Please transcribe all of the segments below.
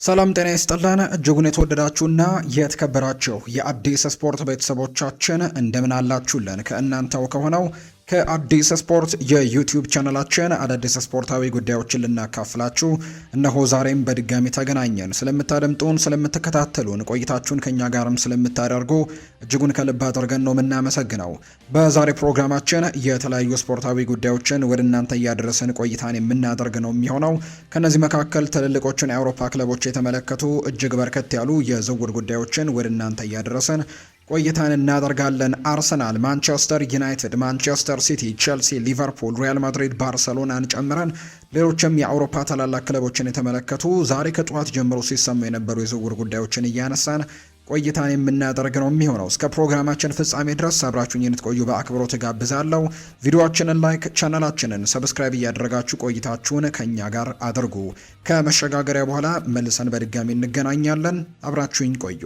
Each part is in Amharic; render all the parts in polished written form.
ሰላም ጤና ይስጥልን እጅጉን የተወደዳችሁና የተከበራችሁ የአዲስ ስፖርት ቤተሰቦቻችን እንደምን አላችሁልን? ከእናንተው ከሆነው ከአዲስ ስፖርት የዩቲዩብ ቻናላችን አዳዲስ ስፖርታዊ ጉዳዮችን ልናካፍላችሁ እነሆ ዛሬም በድጋሚ ተገናኘን። ስለምታደምጡን፣ ስለምትከታተሉን፣ ቆይታችሁን ከኛ ጋርም ስለምታደርጉ እጅጉን ከልብ አድርገን ነው የምናመሰግነው። በዛሬ ፕሮግራማችን የተለያዩ ስፖርታዊ ጉዳዮችን ወደ እናንተ እያደረስን ቆይታን የምናደርግ ነው የሚሆነው። ከነዚህ መካከል ትልልቆቹን የአውሮፓ ክለቦች የተመለከቱ እጅግ በርከት ያሉ የዝውውር ጉዳዮችን ወደ እናንተ እያደረስን ቆይታን እናደርጋለን። አርሰናል፣ ማንቸስተር ዩናይትድ፣ ማንቸስተር ሲቲ፣ ቼልሲ፣ ሊቨርፑል፣ ሪያል ማድሪድ፣ ባርሰሎናን ጨምረን ሌሎችም የአውሮፓ ታላላቅ ክለቦችን የተመለከቱ ዛሬ ከጠዋት ጀምሮ ሲሰሙ የነበሩ የዝውውር ጉዳዮችን እያነሳን ቆይታን የምናደርግ ነው የሚሆነው። እስከ ፕሮግራማችን ፍጻሜ ድረስ አብራችሁኝ እንድትቆዩ በአክብሮት ጋብዛለሁ። ቪዲዮአችንን ላይክ፣ ቻናላችንን ሰብስክራይብ እያደረጋችሁ ቆይታችሁን ከኛ ጋር አድርጉ። ከመሸጋገሪያ በኋላ መልሰን በድጋሚ እንገናኛለን። አብራችሁኝ ቆዩ።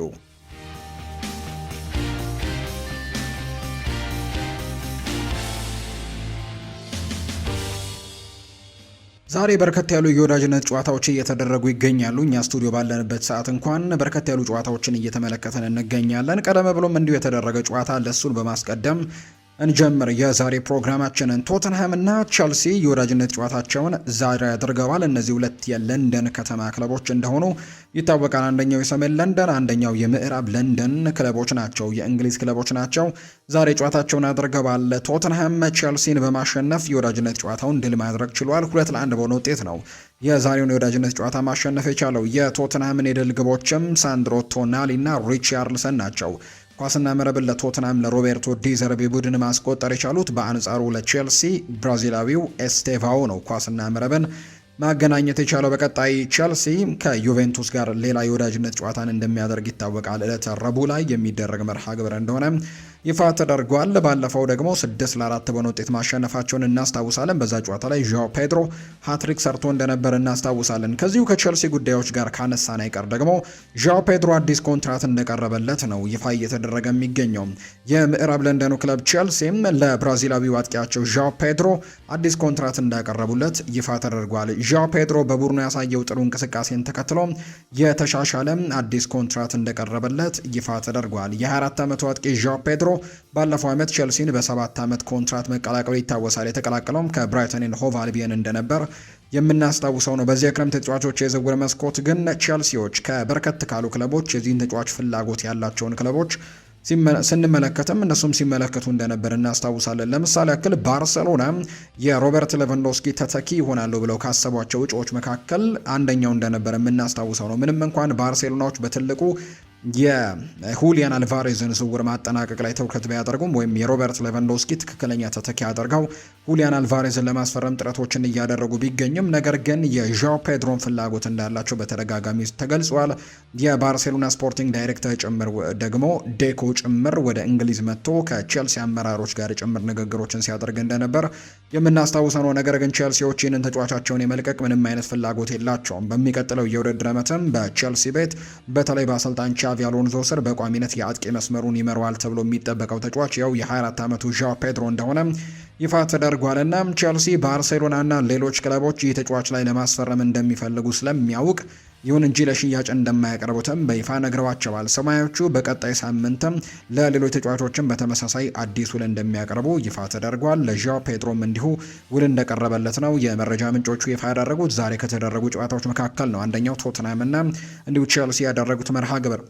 ዛሬ በርከት ያሉ የወዳጅነት ጨዋታዎች እየተደረጉ ይገኛሉ። እኛ ስቱዲዮ ባለንበት ሰዓት እንኳን በርከት ያሉ ጨዋታዎችን እየተመለከተን እንገኛለን። ቀደም ብሎም እንዲሁ የተደረገ ጨዋታ ለሱን በማስቀደም እንጀምር የዛሬ ፕሮግራማችንን። ቶተንሃም እና ቸልሲ የወዳጅነት ጨዋታቸውን ዛሬ አድርገዋል። እነዚህ ሁለት የለንደን ከተማ ክለቦች እንደሆኑ ይታወቃል። አንደኛው የሰሜን ለንደን፣ አንደኛው የምዕራብ ለንደን ክለቦች ናቸው፣ የእንግሊዝ ክለቦች ናቸው። ዛሬ ጨዋታቸውን አድርገዋል። ቶተንሃም ቸልሲን በማሸነፍ የወዳጅነት ጨዋታውን ድል ማድረግ ችሏል። 2-1 በሆነ ውጤት ነው የዛሬውን የወዳጅነት ጨዋታ ማሸነፍ የቻለው። የቶተንሃምን የድል ግቦችም ሳንድሮ ቶናሊ እና ሪቻርልሰን ናቸው። ኳስና መረብን ለቶትናም ለሮቤርቶ ዲዘርቢ ቡድን ማስቆጠር የቻሉት። በአንጻሩ ለቼልሲ ብራዚላዊው ኤስቴቫኦ ነው ኳስና መረብን ማገናኘት የቻለው። በቀጣይ ቼልሲ ከዩቬንቱስ ጋር ሌላ የወዳጅነት ጨዋታን እንደሚያደርግ ይታወቃል። ዕለተ ረቡዕ ላይ የሚደረግ መርሃ ግብር እንደሆነ ይፋ ተደርጓል። ባለፈው ደግሞ 6-4 በሆነ ውጤት ማሸነፋቸውን እናስታውሳለን። በዛ ጨዋታ ላይ ዣኦ ፔድሮ ሃትሪክ ሰርቶ እንደነበር እናስታውሳለን። ከዚሁ ከቼልሲ ጉዳዮች ጋር ካነሳን አይቀር ደግሞ ዣኦ ፔድሮ አዲስ ኮንትራት እንደቀረበለት ነው ይፋ እየተደረገ የሚገኘው። የምዕራብ ለንደኑ ክለብ ቼልሲም ለብራዚላዊው አጥቂያቸው ዣኦ ፔድሮ አዲስ ኮንትራት እንዳቀረቡለት ይፋ ተደርጓል። ዣኦ ፔድሮ በቡድኑ ያሳየው ጥሩ እንቅስቃሴን ተከትሎ የተሻሻለ አዲስ ኮንትራት እንደቀረበለት ይፋ ተደርጓል። የ24 ዓመቱ አጥቂ ዣኦ ፔድሮ ባለፈው ዓመት ቼልሲን በ7 ዓመት ኮንትራት መቀላቀሉ ይታወሳል። የተቀላቀለውም ከብራይተን ኤንድ ሆቭ አልቢየን እንደነበር የምናስታውሰው ነው። በዚህ የክረምት ተጫዋቾች የዝውውር መስኮት ግን ቼልሲዎች ከበርከት ካሉ ክለቦች የዚህን ተጫዋች ፍላጎት ያላቸውን ክለቦች ስንመለከትም እነሱም ሲመለከቱ እንደነበር እናስታውሳለን። ለምሳሌ ያክል ባርሰሎና የሮበርት ሌቫንዶስኪ ተተኪ ይሆናሉ ብለው ካሰቧቸው እጩዎች መካከል አንደኛው እንደነበር የምናስታውሰው ነው። ምንም እንኳን ባርሴሎናዎች በትልቁ የሁሊያን አልቫሬዝን ዝውውር ማጠናቀቅ ላይ ትኩረት ቢያደርጉም ወይም የሮበርት ሌቫንዶስኪ ትክክለኛ ተተኪ አድርገው ሁሊያን አልቫሬዝን ለማስፈረም ጥረቶችን እያደረጉ ቢገኝም ነገር ግን የዣኦ ፔድሮን ፍላጎት እንዳላቸው በተደጋጋሚ ተገልጿል። የባርሴሎና ስፖርቲንግ ዳይሬክተር ጭምር ደግሞ ዴኮ ጭምር ወደ እንግሊዝ መጥቶ ከቼልሲ አመራሮች ጋር ጭምር ንግግሮችን ሲያደርግ እንደነበር የምናስታውሰው ነው። ነገር ግን ቼልሲዎች ይህንን ተጫዋቻቸውን የመልቀቅ ምንም አይነት ፍላጎት የላቸውም። በሚቀጥለው የውድድር ዓመትም በቼልሲ ቤት በተለይ በአሰልጣኝ ቻቪ አሎንዞ ስር በቋሚነት የአጥቂ መስመሩን ይመራዋል ተብሎ የሚጠበቀው ተጫዋች ያው የ24 ዓመቱ ዣኦ ፔድሮ እንደሆነ ይፋ ተደርጓልና ቼልሲ፣ ባርሴሎናና ሌሎች ክለቦች ይህ ተጫዋች ላይ ለማስፈረም እንደሚፈልጉ ስለሚያውቅ ይሁን እንጂ ለሽያጭ እንደማያቀርቡትም በይፋ ነግረዋቸዋል። ሰማያዎቹ በቀጣይ ሳምንትም ለሌሎች ተጫዋቾችም በተመሳሳይ አዲስ ውል እንደሚያቀርቡ ይፋ ተደርጓል። ለዣኦ ፔድሮም እንዲሁ ውል እንደቀረበለት ነው የመረጃ ምንጮቹ ይፋ ያደረጉት። ዛሬ ከተደረጉ ጨዋታዎች መካከል ነው አንደኛው ቶትናም እና እንዲሁ ቼልሲ ያደረጉት መርሃ ግብር።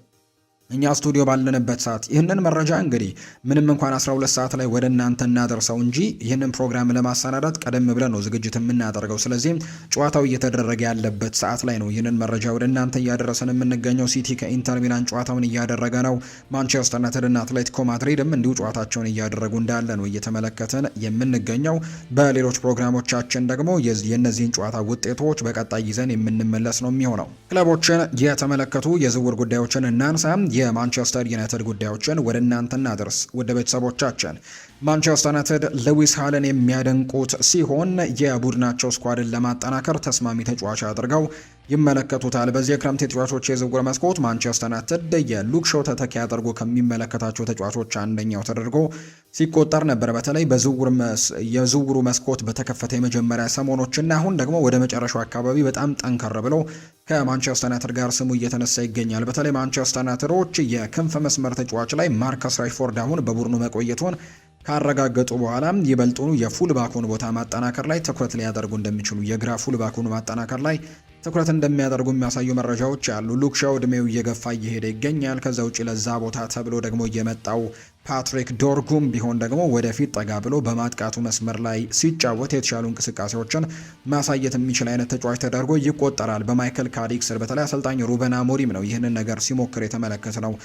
እኛ ስቱዲዮ ባለንበት ሰዓት ይህንን መረጃ እንግዲህ ምንም እንኳን 12 ሰዓት ላይ ወደ እናንተ እናደርሰው እንጂ ይህንን ፕሮግራም ለማሰናዳት ቀደም ብለን ነው ዝግጅት የምናደርገው። ስለዚህ ጨዋታው እየተደረገ ያለበት ሰዓት ላይ ነው ይህንን መረጃ ወደ እናንተ እያደረሰን የምንገኘው። ሲቲ ከኢንተር ሚላን ጨዋታውን እያደረገ ነው። ማንቸስተር ዩናይትድ እና አትሌቲኮ ማድሪድም እንዲሁ ጨዋታቸውን እያደረጉ እንዳለ ነው እየተመለከትን የምንገኘው። በሌሎች ፕሮግራሞቻችን ደግሞ የእነዚህን ጨዋታ ውጤቶች በቀጣይ ይዘን የምንመለስ ነው የሚሆነው። ክለቦችን የተመለከቱ የዝውውር ጉዳዮችን እናንሳ። የማንቸስተር ዩናይትድ ጉዳዮችን ወደ እናንተ እናድርስ። ወደ ቤተሰቦቻችን ማንቸስተር ዩናይትድ ሉዊስ ሃልን የሚያደንቁት ሲሆን የቡድናቸው ስኳድን ለማጠናከር ተስማሚ ተጫዋች አድርገው ይመለከቱታል። በዚህ የክረምት የተጫዋቾች የዝውውር መስኮት ማንቸስተር ዩናይትድ የሉክ ሾው ተተኪ አድርጎ ከሚመለከታቸው ተጫዋቾች አንደኛው ተደርጎ ሲቆጠር ነበር። በተለይ የዝውውሩ መስኮት በተከፈተ የመጀመሪያ ሰሞኖችና አሁን ደግሞ ወደ መጨረሻው አካባቢ በጣም ጠንከር ብሎ ከማንቸስተር ዩናይትድ ጋር ስሙ እየተነሳ ይገኛል። በተለይ ማንቸስተር ዩናይትዶች የክንፍ መስመር ተጫዋች ላይ ማርከስ ራሽፎርድ አሁን በቡድኑ መቆየቱን ካረጋገጡ በኋላ ይበልጡኑ የፉል ባኩን ቦታ ማጠናከር ላይ ትኩረት ሊያደርጉ እንደሚችሉ የግራ ፉል ባኩን ማጠናከር ላይ ትኩረት እንደሚያደርጉ የሚያሳዩ መረጃዎች አሉ። ሉክ ሻው እድሜው እየገፋ እየሄደ ይገኛል። ከዛ ውጪ ለዛ ቦታ ተብሎ ደግሞ የመጣው ፓትሪክ ዶርጉም ቢሆን ደግሞ ወደፊት ጠጋ ብሎ በማጥቃቱ መስመር ላይ ሲጫወት የተሻሉ እንቅስቃሴዎችን ማሳየት የሚችል አይነት ተጫዋች ተደርጎ ይቆጠራል። በማይክል ካሪክ ስር በተለይ አሰልጣኝ ሩበን አሞሪም ነው ይህንን ነገር ሲሞክር የተመለከተ ነው።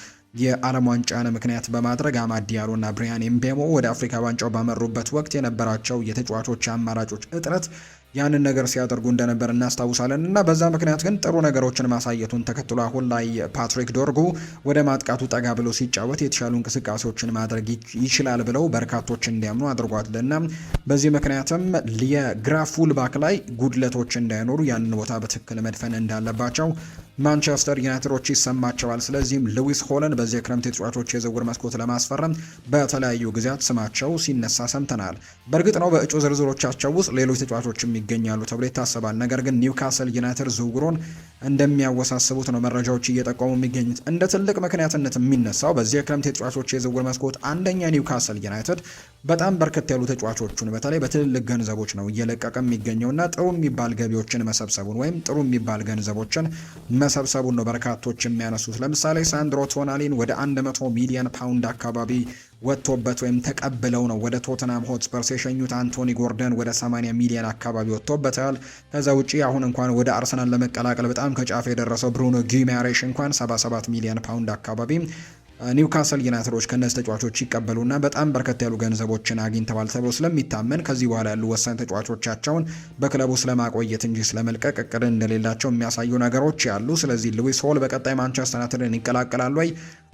የዓለም ዋንጫን ምክንያት በማድረግ አማድ ዲያሎና ብሪያን ኤምቤሞ ወደ አፍሪካ ዋንጫው ባመሩበት ወቅት የነበራቸው የተጫዋቾች አማራጮች እጥረት ያንን ነገር ሲያደርጉ እንደነበር እናስታውሳለን እና በዛ ምክንያት ግን ጥሩ ነገሮችን ማሳየቱን ተከትሎ አሁን ላይ ፓትሪክ ዶርጉ ወደ ማጥቃቱ ጠጋ ብሎ ሲጫወት የተሻሉ እንቅስቃሴዎችን ማድረግ ይችላል ብለው በርካቶች እንዲያምኑ አድርጓል እና በዚህ ምክንያትም የግራ ፉል ባክ ላይ ጉድለቶች እንዳይኖሩ ያንን ቦታ በትክክል መድፈን እንዳለባቸው ማንቸስተር ዩናይትዶች ይሰማቸዋል። ስለዚህም ሉዊስ ሆለን በዚህ የክረምት የተጫዋቾች የዝውውር መስኮት ለማስፈረም በተለያዩ ጊዜያት ስማቸው ሲነሳ ሰምተናል። በእርግጥ ነው በእጩ ዝርዝሮቻቸው ውስጥ ሌሎች ተጫዋቾችም ይገኛሉ ተብሎ ይታሰባል። ነገር ግን ኒውካስል ዩናይትድ ዝውውሩን እንደሚያወሳስቡት ነው መረጃዎች እየጠቆሙ የሚገኙት። እንደ ትልቅ ምክንያትነት የሚነሳው በዚህ የክረምት የተጫዋቾች የዝውውር መስኮት አንደኛ ኒውካስል ዩናይትድ በጣም በርከት ያሉ ተጫዋቾቹን በተለይ በትልልቅ ገንዘቦች ነው እየለቀቀ የሚገኘውና ጥሩ የሚባል ገቢዎችን መሰብሰቡን ወይም ጥሩ የሚባል ገንዘቦችን መሰብሰቡን ነው በርካቶች የሚያነሱት። ለምሳሌ ሳንድሮ ቶናሊን ወደ 100 ሚሊዮን ፓውንድ አካባቢ ወጥቶበት ወይም ተቀብለው ነው ወደ ቶተናም ሆትስፐርስ የሸኙት። አንቶኒ ጎርደን ወደ 80 ሚሊዮን አካባቢ ወጥቶበታል። ከዛ ውጪ አሁን እንኳን ወደ አርሰናል ለመቀላቀል በጣም ከጫፍ የደረሰው ብሩኖ ጊማሬሽ እንኳን 77 ሚሊዮን ፓውንድ አካባቢ ኒውካስል ዩናይትዶች ከነዚህ ተጫዋቾች ይቀበሉና በጣም በርከት ያሉ ገንዘቦችን አግኝተዋል ተብሎ ስለሚታመን ከዚህ በኋላ ያሉ ወሳኝ ተጫዋቾቻቸውን በክለቡ ስለማቆየት እንጂ ስለመልቀቅ እቅድ እንደሌላቸው የሚያሳዩ ነገሮች ያሉ። ስለዚህ ሉዊስ ሆል በቀጣይ ማንቸስተር ዩናይትድን ይቀላቀላሉ ወይ?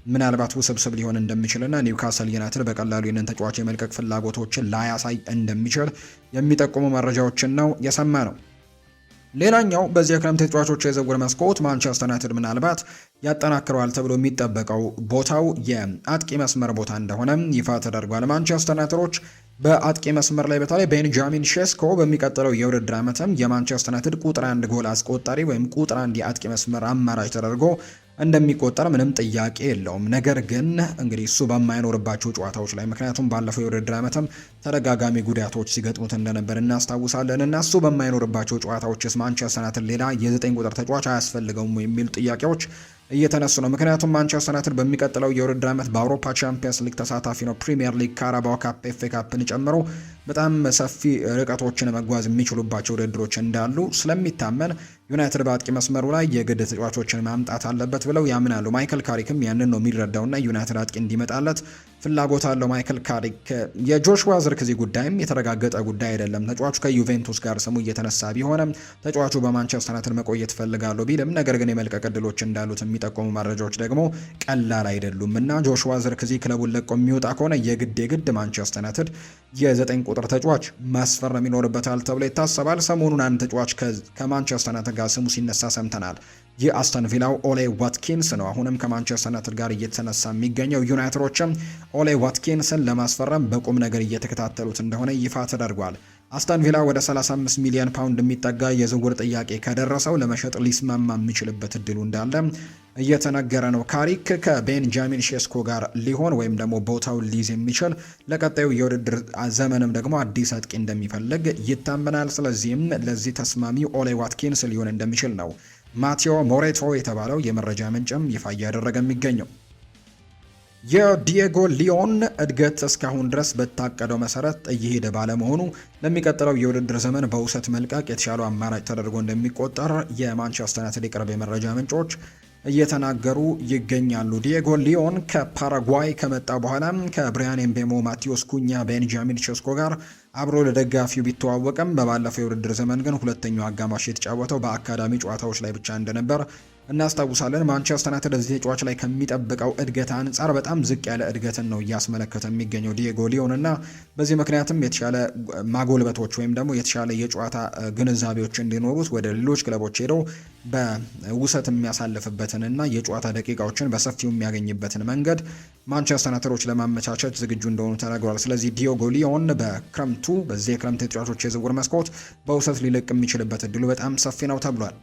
ምናልባት ውስብስብ ሊሆን እንደሚችልና ኒውካስል ዩናይትድ በቀላሉ ይህንን ተጫዋች የመልቀቅ ፍላጎቶችን ላያሳይ እንደሚችል የሚጠቁሙ መረጃዎችን ነው የሰማ ነው። ሌላኛው በዚህ የክረምት ተጫዋቾች የዝውውር መስኮት ማንቸስተር ዩናይትድ ምናልባት ያጠናክረዋል ተብሎ የሚጠበቀው ቦታው የአጥቂ መስመር ቦታ እንደሆነ ይፋ ተደርጓል። ማንቸስተር ዩናይትዶች በአጥቂ መስመር ላይ በተለይ ቤንጃሚን ሼስኮ በሚቀጥለው የውድድር ዓመትም የማንቸስተር ዩናይትድ ቁጥር 1 ጎል አስቆጣሪ ወይም ቁጥር 1 የአጥቂ መስመር አማራጭ ተደርጎ እንደሚቆጠር ምንም ጥያቄ የለውም። ነገር ግን እንግዲህ እሱ በማይኖርባቸው ጨዋታዎች ላይ ምክንያቱም ባለፈው የውድድር ዓመትም ተደጋጋሚ ጉዳቶች ሲገጥሙት እንደነበር እናስታውሳለን እና እሱ በማይኖርባቸው ጨዋታዎችስ ማንቸስተር ዩናይትድ ሌላ የ9 ቁጥር ተጫዋች አያስፈልገውም የሚሉ ጥያቄዎች እየተነሱ ነው። ምክንያቱም ማንቸስተር ዩናይትድ በሚቀጥለው የውድድር ዓመት በአውሮፓ ቻምፒየንስ ሊግ ተሳታፊ ነው። ፕሪሚየር ሊግ፣ ካራባኦ ካፕ፣ ኤፍ ኤ ካፕን ጨምሮ በጣም ሰፊ ርቀቶችን መጓዝ የሚችሉባቸው ውድድሮች እንዳሉ ስለሚታመን ዩናይትድ በአጥቂ መስመሩ ላይ የግድ ተጫዋቾችን ማምጣት አለበት ብለው ያምናሉ። ማይክል ካሪክም ያንን ነው የሚረዳውና ዩናይትድ አጥቂ እንዲመጣለት ፍላጎት አለው። ማይክል ካሪክ የጆሹዋ ዝርክዚ ጉዳይም የተረጋገጠ ጉዳይ አይደለም። ተጫዋቹ ከዩቬንቱስ ጋር ስሙ እየተነሳ ቢሆንም ተጫዋቹ በማንቸስተር ዩናይትድ መቆየት ፈልጋለሁ ቢልም ነገር ግን የመልቀቅ ዕድሎች እንዳሉት የሚጠቁሙ መረጃዎች ደግሞ ቀላል አይደሉም እና ጆሹዋ ዝርክዚ ክለቡን ለቆ የሚወጣ ከሆነ የግድ ማንቸስተር ዩናይትድ የ9 ቁጥር ተጫዋች ማስፈረም ይኖርበታል ተብሎ ይታሰባል። ሰሞኑን አንድ ተጫዋች ከማንቸስተር ዩናይትድ ጋር ስሙ ሲነሳ ሰምተናል። የአስተን ቪላው ኦሌ ዋትኪንስ ነው። አሁንም ከማንቸስተር ዩናይትድ ጋር እየተነሳ የሚገኘው ዩናይትዶችም ኦሌ ዋትኪንስን ለማስፈረም በቁም ነገር እየተከታተሉት እንደሆነ ይፋ ተደርጓል። አስተን ቪላ ወደ 35 ሚሊዮን ፓውንድ የሚጠጋ የዝውውር ጥያቄ ከደረሰው ለመሸጥ ሊስማማ የሚችልበት እድሉ እንዳለ እየተነገረ ነው። ካሪክ ከቤንጃሚን ሼስኮ ጋር ሊሆን ወይም ደግሞ ቦታውን ሊይዝ የሚችል ለቀጣዩ የውድድር ዘመንም ደግሞ አዲስ አጥቂ እንደሚፈልግ ይታመናል። ስለዚህም ለዚህ ተስማሚ ኦሌ ዋትኪንስ ሊሆን እንደሚችል ነው ማቴዎ ሞሬቶ የተባለው የመረጃ ምንጭም ይፋ እያደረገ የሚገኘው። የዲየጎ ሊዮን እድገት እስካሁን ድረስ በታቀደው መሰረት እየሄደ ባለመሆኑ ለሚቀጥለው የውድድር ዘመን በውሰት መልቀቅ የተሻለው አማራጭ ተደርጎ እንደሚቆጠር የማንቸስተር ዩናይትድ የቅርብ የመረጃ ምንጮች እየተናገሩ ይገኛሉ። ዲየጎ ሊዮን ከፓራጓይ ከመጣ በኋላ ከብሪያን ኤምቤሞ፣ ማቲዮስ ኩኛ፣ ቤንጃሚን ሼስኮ ጋር አብሮ ለደጋፊው ቢተዋወቅም በባለፈው የውድድር ዘመን ግን ሁለተኛው አጋማሽ የተጫወተው በአካዳሚ ጨዋታዎች ላይ ብቻ እንደነበር እናስታውሳለን። ማንቸስተር ዩናይትድ እዚህ ተጫዋች ላይ ከሚጠብቀው እድገት አንጻር በጣም ዝቅ ያለ እድገትን ነው እያስመለከተ የሚገኘው ዲየጎ ሊዮን እና በዚህ ምክንያትም የተሻለ ማጎልበቶች ወይም ደግሞ የተሻለ የጨዋታ ግንዛቤዎች እንዲኖሩት ወደ ሌሎች ክለቦች ሄደው በውሰት የሚያሳልፍበትንና የጨዋታ ደቂቃዎችን በሰፊው የሚያገኝበትን መንገድ ማንቸስተር ዩናይትዶች ለማመቻቸት ዝግጁ እንደሆኑ ተናግሯል። ስለዚህ ዲየጎ ሊዮን በክረምቱ በዚህ የክረምት የተጫዋቾች የዝውውር መስኮት በውሰት ሊለቅ የሚችልበት እድሉ በጣም ሰፊ ነው ተብሏል።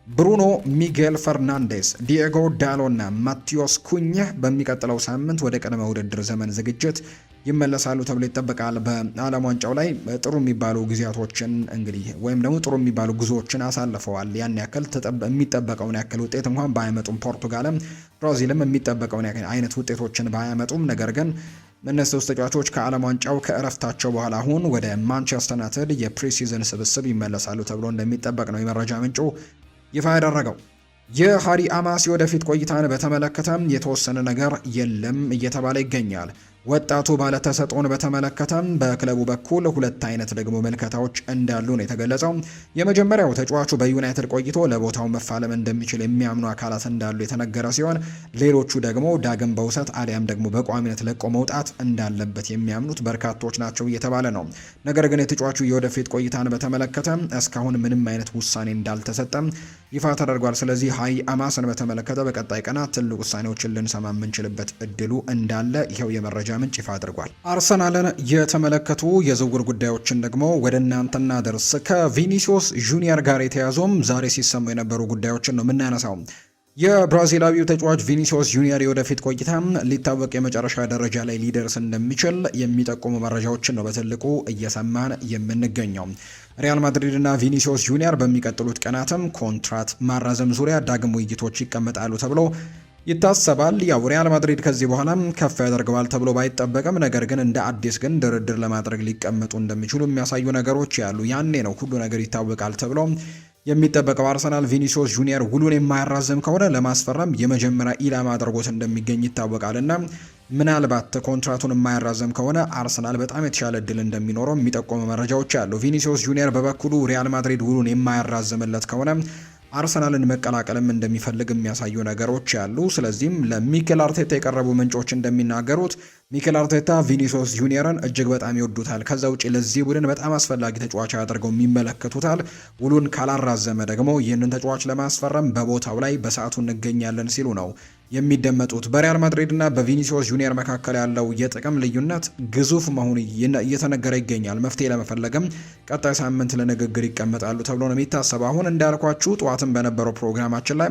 ብሩኖ ሚጌል ፈርናንዴስ፣ ዲየጎ ዳሎ እና ማቲዮስ ኩኝህ በሚቀጥለው ሳምንት ወደ ቅድመ ውድድር ዘመን ዝግጅት ይመለሳሉ ተብሎ ይጠበቃል። በዓለም ዋንጫው ላይ ጥሩ የሚባሉ ጊዜያቶችን እንግዲህ ወይም ደግሞ ጥሩ የሚባሉ ጉዞዎችን አሳልፈዋል። ያን ያክል የሚጠበቀውን ያክል ውጤት እንኳን ባያመጡም ፖርቱጋልም ብራዚልም የሚጠበቀውን አይነት ውጤቶችን ባያመጡም ነገር ግን እነዚህ ሶስት ተጫዋቾች ከዓለም ዋንጫው ከእረፍታቸው በኋላ አሁን ወደ ማንቸስተር ዩናይትድ የፕሪሲዝን ስብስብ ይመለሳሉ ተብሎ እንደሚጠበቅ ነው የመረጃ ምንጩ ይፋ ያደረገው። የሃሪ አማሲ ወደፊት ቆይታን በተመለከተም የተወሰነ ነገር የለም እየተባለ ይገኛል። ወጣቱ ባለተሰጥኦን በተመለከተም በክለቡ በኩል ሁለት አይነት ደግሞ መልከታዎች እንዳሉ ነው የተገለጸው። የመጀመሪያው ተጫዋቹ በዩናይትድ ቆይቶ ለቦታው መፋለም እንደሚችል የሚያምኑ አካላት እንዳሉ የተነገረ ሲሆን ሌሎቹ ደግሞ ዳግም በውሰት አሊያም ደግሞ በቋሚነት ለቆ መውጣት እንዳለበት የሚያምኑት በርካቶች ናቸው እየተባለ ነው። ነገር ግን የተጫዋቹ የወደፊት ቆይታን በተመለከተ እስካሁን ምንም አይነት ውሳኔ እንዳልተሰጠም ይፋ ተደርጓል። ስለዚህ ሃሪ አማስን በተመለከተ በቀጣይ ቀናት ትልቅ ውሳኔዎችን ልንሰማ የምንችልበት እድሉ እንዳለ ይኸው የመረጃ ምንጭ ይፋ አድርጓል። አርሰናልን የተመለከቱ የዝውውር ጉዳዮችን ደግሞ ወደ እናንተ እናደርስ። ከቪኒሲዮስ ጁኒየር ጋር የተያዙም ዛሬ ሲሰሙ የነበሩ ጉዳዮችን ነው የምናነሳው። የብራዚላዊው ተጫዋች ቪኒሲዮስ ጁኒየር የወደፊት ቆይታ ሊታወቅ የመጨረሻ ደረጃ ላይ ሊደርስ እንደሚችል የሚጠቁሙ መረጃዎችን ነው በትልቁ እየሰማን የምንገኘው። ሪያል ማድሪድ እና ቪኒሲዮስ ጁኒየር በሚቀጥሉት ቀናትም ኮንትራት ማራዘም ዙሪያ ዳግም ውይይቶች ይቀመጣሉ ተብሎ ይታሰባል። ያው ሪያል ማድሪድ ከዚህ በኋላ ከፍ ያደርገዋል ተብሎ ባይጠበቅም ነገር ግን እንደ አዲስ ግን ድርድር ለማድረግ ሊቀመጡ እንደሚችሉ የሚያሳዩ ነገሮች ያሉ ያኔ ነው ሁሉ ነገር ይታወቃል ተብሎ የሚጠበቀው። አርሰናል ቪኒሲዮስ ጁኒየር ውሉን የማያራዝም ከሆነ ለማስፈረም የመጀመሪያ ኢላማ አድርጎት እንደሚገኝ ይታወቃልና ምናልባት ኮንትራቱን የማያራዝም ከሆነ አርሰናል በጣም የተሻለ እድል እንደሚኖረው የሚጠቁሙ መረጃዎች አሉ። ቪኒሲዮስ ጁኒየር በበኩሉ ሪያል ማድሪድ ውሉን የማያራዝምለት ከሆነ አርሰናልን መቀላቀልም እንደሚፈልግ የሚያሳዩ ነገሮች ያሉ። ስለዚህም ለሚኬል አርቴታ የቀረቡ ምንጮች እንደሚናገሩት ሚኬል አርቴታ ቪኒሲዮስ ጁኒየርን እጅግ በጣም ይወዱታል። ከዛ ውጪ ለዚህ ቡድን በጣም አስፈላጊ ተጫዋች አድርገው የሚመለከቱታል። ውሉን ካላራዘመ ደግሞ ይህንን ተጫዋች ለማስፈረም በቦታው ላይ በሰዓቱ እንገኛለን ሲሉ ነው የሚደመጡት። በሪያል ማድሪድ እና በቪኒሲዮስ ጁኒየር መካከል ያለው የጥቅም ልዩነት ግዙፍ መሆኑ እየተነገረ ይገኛል። መፍትሄ ለመፈለግም ቀጣይ ሳምንት ለንግግር ይቀመጣሉ ተብሎ ነው የሚታሰበው። አሁን እንዳልኳችሁ ጠዋትም በነበረው ፕሮግራማችን ላይ